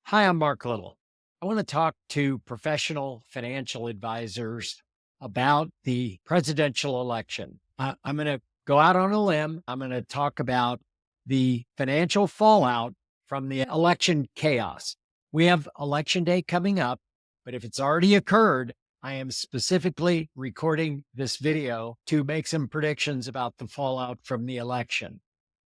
Hi, I'm MarkLittle. I want to talk to professional financial advisors about the presidential election. I'm going to go out on a limb. I'm going to talk about the financial fallout from the election chaos. We have election day coming up, but if it's already occurred, I am specifically recording this video to make some predictions about the fallout from the election.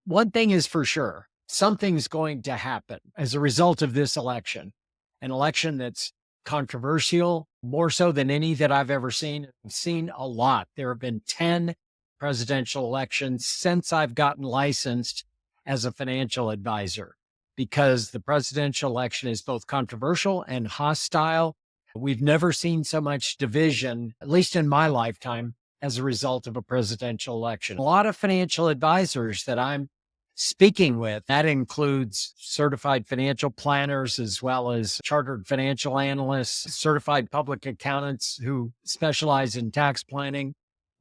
One thing is for sure, something's going to happen as a result of this election, an election that's controversial, more so than any that I've ever seen. I've seen a lot. There have been 10 presidential elections since I've gotten licensed as a financial advisor because the presidential election is both controversial and hostile. We've never seen so much division, at least in my lifetime, as a result of a presidential election. A lot of financial advisors that I'm speaking with, that includes certified financial planners as well as chartered financial analysts, certified public accountants who specialize in tax planning,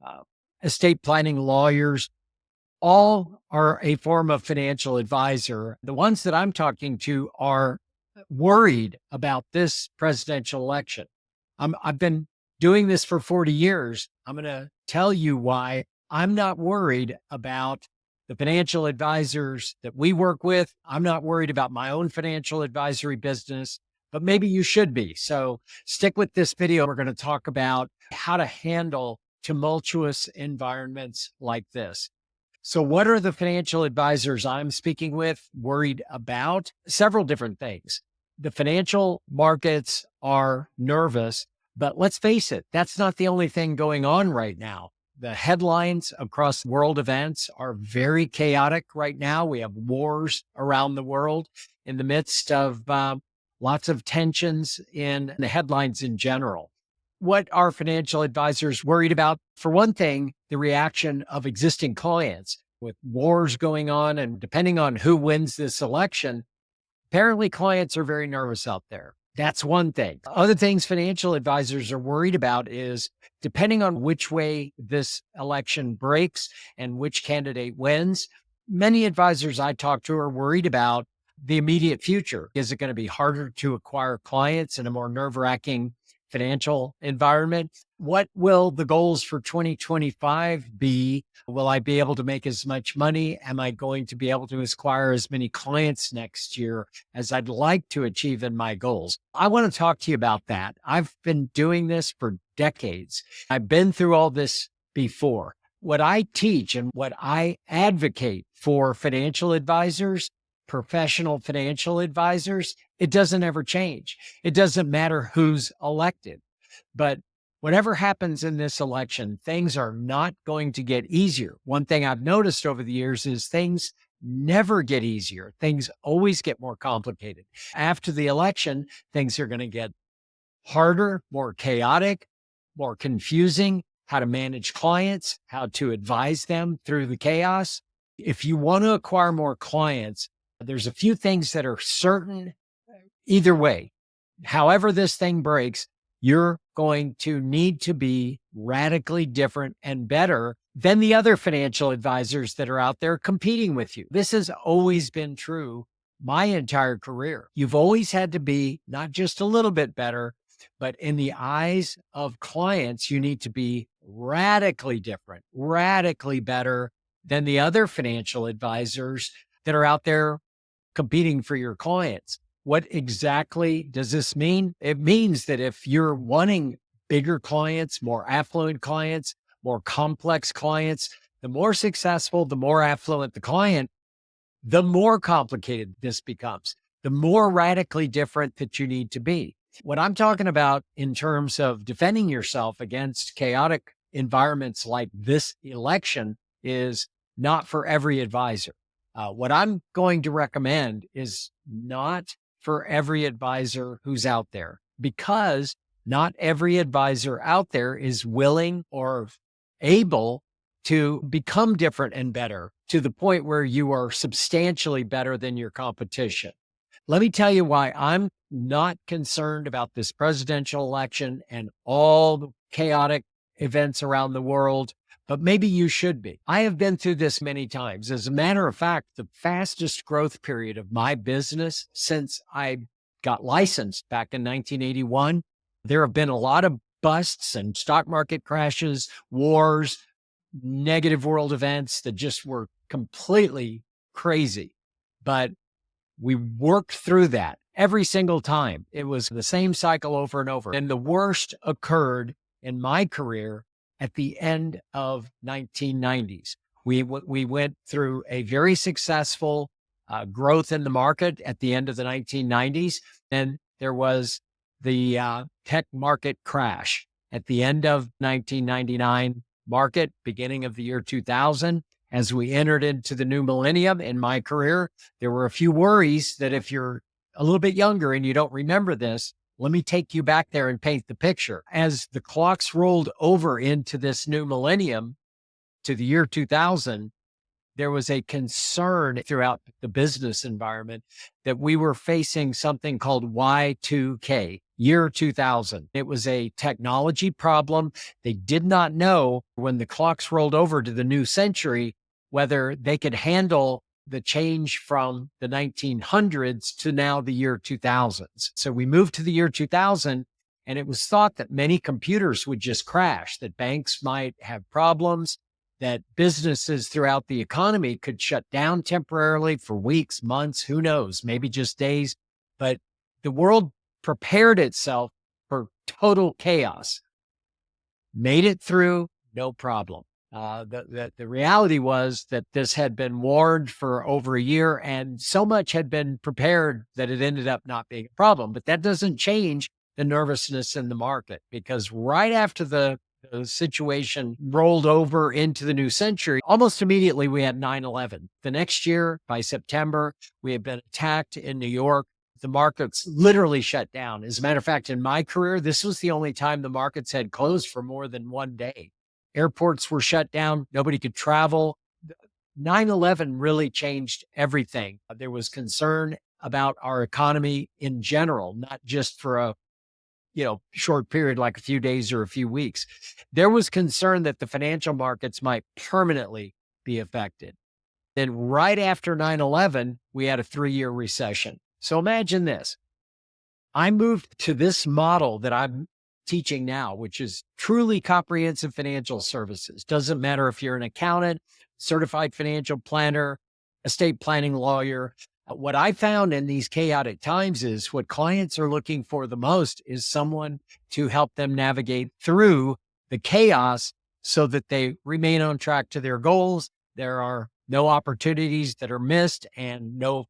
uh, estate planning lawyers, all are a form of financial advisor. The ones that I'm talking to are worried about this presidential election. I've been doing this for 40 years. I'm going to tell you why I'm not worried about the financial advisors that we work with. I'm not worried about my own financial advisory business, but maybe you should be. So stick with this video. We're going to talk about how to handle tumultuous environments like this. So what are the financial advisors I'm speaking with worried about? Several different things. The financial markets are nervous, but let's face it, that's not the only thing going on right now. The headlines across world events are very chaotic right now. We have wars around the world in the midst of lots of tensions in the headlines in general. What are financial advisors worried about? For one thing, the reaction of existing clients with wars going on, and depending on who wins this election, apparently clients are very nervous out there. That's one thing. Other things financial advisors are worried about is depending on which way this election breaks and which candidate wins, many advisors I talk to are worried about the immediate future. Is it going to be harder to acquire clients in a more nerve-wracking financial environment? What will the goals for 2025 be? Will I be able to make as much money? Am I going to be able to acquire as many clients next year as I'd like to achieve in my goals? I want to talk to you about that. I've been doing this for decades. I've been through all this before. What I teach and what I advocate for financial advisors, professional financial advisors, it doesn't ever change. It doesn't matter who's elected. But whatever happens in this election, things are not going to get easier. One thing I've noticed over the years is things never get easier. Things always get more complicated. After the election, things are going to get harder, more chaotic, more confusing, how to manage clients, how to advise them through the chaos. If you want to acquire more clients, there's a few things that are certain either way. However this thing breaks, you're going to need to be radically different and better than the other financial advisors that are out there competing with you. This has always been true my entire career. You've always had to be not just a little bit better, but in the eyes of clients, you need to be radically different, radically better than the other financial advisors that are out there competing for your clients. What exactly does this mean? It means that if you're wanting bigger clients, more affluent clients, more complex clients, the more successful, the more affluent the client, the more complicated this becomes, the more radically different that you need to be. What I'm talking about in terms of defending yourself against chaotic environments like this election is not for every advisor. What I'm going to recommend is not for every advisor who's out there, because not every advisor out there is willing or able to become different and better to the point where you are substantially better than your competition. Let me tell you why I'm not concerned about this presidential election and all the chaotic events around the world, but maybe you should be. I have been through this many times. As a matter of fact, the fastest growth period of my business since I got licensed back in 1981. There have been a lot of busts and stock market crashes, wars, negative world events that just were completely crazy. But we worked through that every single time. It was the same cycle over and over. And the worst occurred in my career at the end of 1990s. We went through a very successful growth in the market at the end of the 1990s. Then there was the tech market crash at the end of 1999 market, beginning of the year 2000. As we entered into the new millennium in my career, there were a few worries that if you're a little bit younger and you don't remember this, let me take you back there and paint the picture. As the clocks rolled over into this new millennium to the year 2000, there was a concern throughout the business environment that we were facing something called Y2K, year 2000. It was a technology problem. They did not know when the clocks rolled over to the new century whether they could handle the change from the 1900s to now the year 2000s. So we moved to the year 2000, and it was thought that many computers would just crash, that banks might have problems, that businesses throughout the economy could shut down temporarily for weeks, months, who knows, maybe just days. But the world prepared itself for total chaos, made it through, no problem. The reality was that this had been warned for over a year, and so much had been prepared that it ended up not being a problem. But that doesn't change the nervousness in the market, because right after the situation rolled over into the new century, almost immediately we had 9/11. The next year, by September, we had been attacked in New York. The markets literally shut down. As a matter of fact, in my career, this was the only time the markets had closed for more than one day. Airports were shut down. Nobody could travel. 9/11 really changed everything. There was concern about our economy in general, not just for a short period, like a few days or a few weeks. There was concern that the financial markets might permanently be affected. Then right after 9/11, we had a 3-year recession. So imagine this. I moved to this model that I'm teaching now, which is truly comprehensive financial services. Doesn't matter if you're an accountant, certified financial planner, estate planning lawyer. What I found in these chaotic times is what clients are looking for the most is someone to help them navigate through the chaos so that they remain on track to their goals. There are no opportunities that are missed and no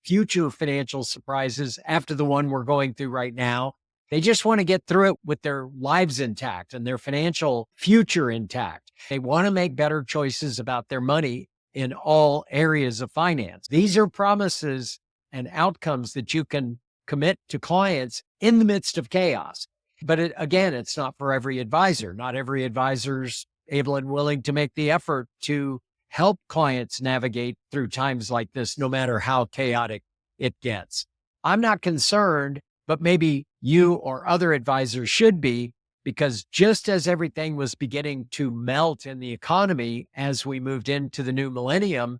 future financial surprises after the one we're going through right now. They just want to get through it with their lives intact and their financial future intact. They want to make better choices about their money in all areas of finance. These are promises and outcomes that you can commit to clients in the midst of chaos. But again, it's not for every advisor. Not every advisor's able and willing to make the effort to help clients navigate through times like this, no matter how chaotic it gets. I'm not concerned, but maybe you or other advisors should be, because just as everything was beginning to melt in the economy as we moved into the new millennium,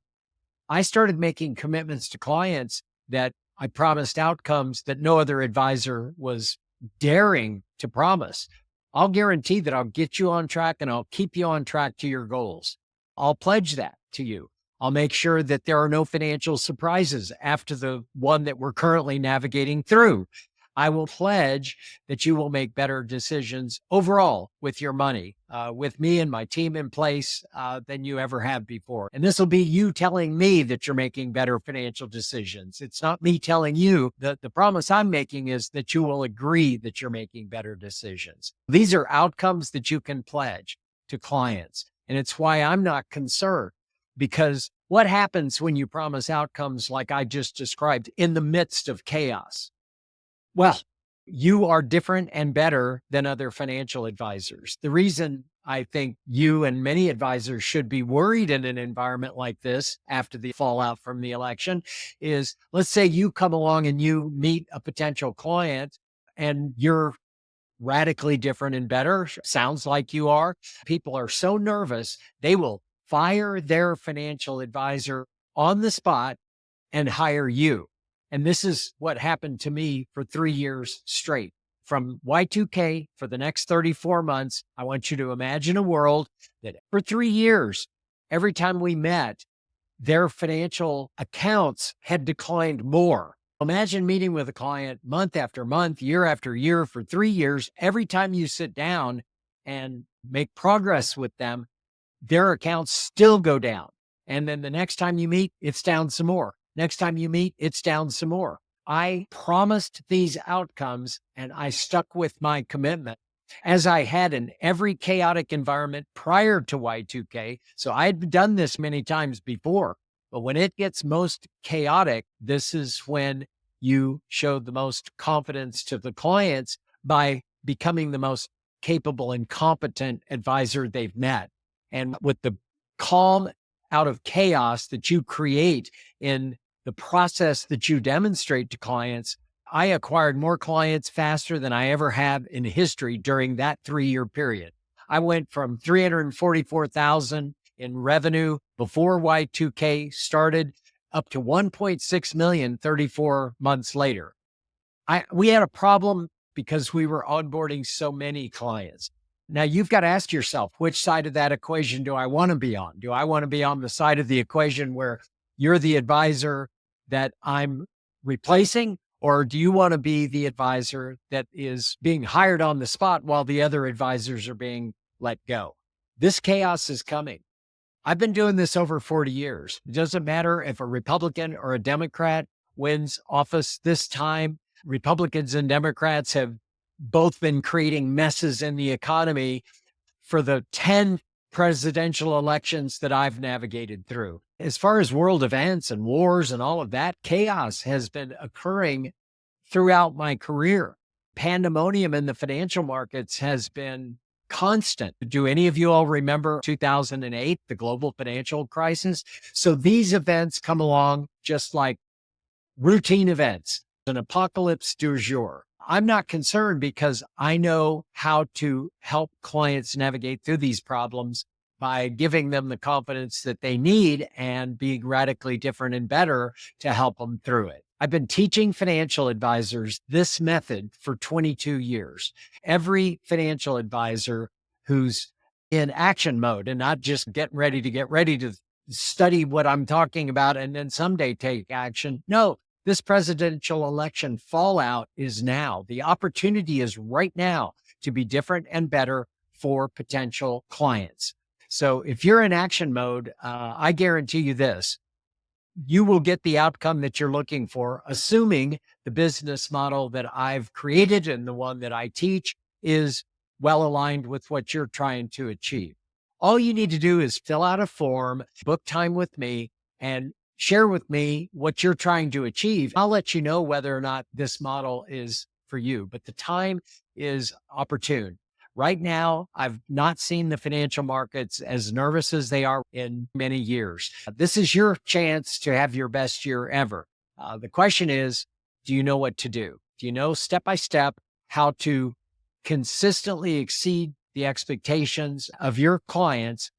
I started making commitments to clients that I promised outcomes that no other advisor was daring to promise. I'll guarantee that I'll get you on track and I'll keep you on track to your goals. I'll pledge that to you. I'll make sure that there are no financial surprises after the one that we're currently navigating through. I will pledge that you will make better decisions overall with your money, with me and my team in place than you ever have before. And this will be you telling me that you're making better financial decisions. It's not me telling you. The promise I'm making is that you will agree that you're making better decisions. These are outcomes that you can pledge to clients. And it's why I'm not concerned, because what happens when you promise outcomes like I just described in the midst of chaos? Well, you are different and better than other financial advisors. The reason I think you and many advisors should be worried in an environment like this after the fallout from the election is, let's say you come along and you meet a potential client and you're radically different and better. Sounds like you are. People are so nervous, they will fire their financial advisor on the spot and hire you. And this is what happened to me for 3 years straight. From Y2K for the next 34 months, I want you to imagine a world that for 3 years, every time we met, their financial accounts had declined more. Imagine meeting with a client month after month, year after year for 3 years. Every time you sit down and make progress with them, their accounts still go down. And then the next time you meet, it's down some more. Next time you meet, it's down some more. I promised these outcomes and I stuck with my commitment as I had in every chaotic environment prior to Y2K. So I had done this many times before, but when it gets most chaotic, this is when you show the most confidence to the clients by becoming the most capable and competent advisor they've met. And with the calm out of chaos that you create in the process that you demonstrate to clients, I acquired more clients faster than I ever have in history during that 3-year period. I went from 344,000 in revenue before Y2K started up to 1.6 million 34 months later. We had a problem because we were onboarding so many clients. Now you've got to ask yourself, which side of that equation do I want to be on? Do I want to be on the side of the equation where you're the advisor that I'm replacing? Or do you want to be the advisor that is being hired on the spot while the other advisors are being let go? This chaos is coming. I've been doing this over 40 years. It doesn't matter if a Republican or a Democrat wins office this time. Republicans and Democrats have both been creating messes in the economy for the 10 presidential elections that I've navigated through. As far as world events and wars and all of that, chaos has been occurring throughout my career. Pandemonium in the financial markets has been constant. Do any of you all remember 2008, the global financial crisis? So these events come along just like routine events, an apocalypse du jour. I'm not concerned because I know how to help clients navigate through these problems by giving them the confidence that they need and being radically different and better to help them through it. I've been teaching financial advisors this method for 22 years. Every financial advisor who's in action mode and not just get ready to study what I'm talking about and then someday take action. No, this presidential election fallout is now. The opportunity is right now to be different and better for potential clients. So if you're in action mode, I guarantee you this, you will get the outcome that you're looking for, assuming the business model that I've created and the one that I teach is well aligned with what you're trying to achieve. All you need to do is fill out a form, book time with me, and share with me what you're trying to achieve. I'll let you know whether or not this model is for you, but the time is opportune. Right now, I've not seen the financial markets as nervous as they are in many years. This is your chance to have your best year ever. The question is, do you know what to do? Do you know step by step how to consistently exceed the expectations of your clients,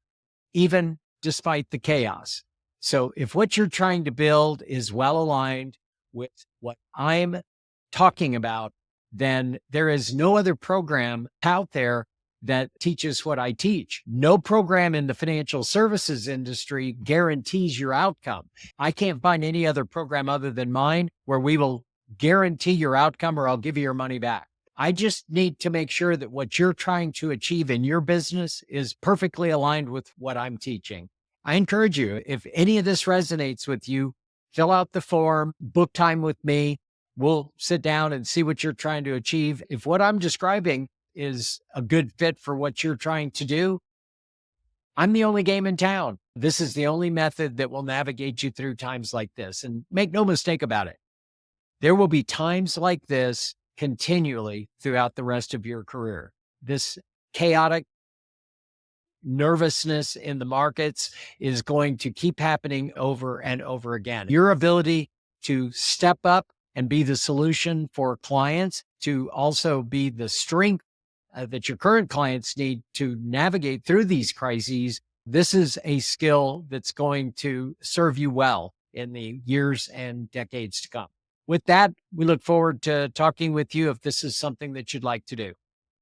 even despite the chaos? So if what you're trying to build is well aligned with what I'm talking about, then there is no other program out there that teaches what I teach. No program in the financial services industry guarantees your outcome. I can't find any other program other than mine where we will guarantee your outcome or I'll give you your money back. I just need to make sure that what you're trying to achieve in your business is perfectly aligned with what I'm teaching. I encourage you, if any of this resonates with you, fill out the form, book time with me. We'll sit down and see what you're trying to achieve. If what I'm describing is a good fit for what you're trying to do, I'm the only game in town. This is the only method that will navigate you through times like this. And make no mistake about it, there will be times like this continually throughout the rest of your career. This chaotic nervousness in the markets is going to keep happening over and over again. Your ability to step up and be the solution for clients, to also be the strength that your current clients need to navigate through these crises. This is a skill that's going to serve you well in the years and decades to come. with that, we look forward to talking with you if this is something that you'd like to do.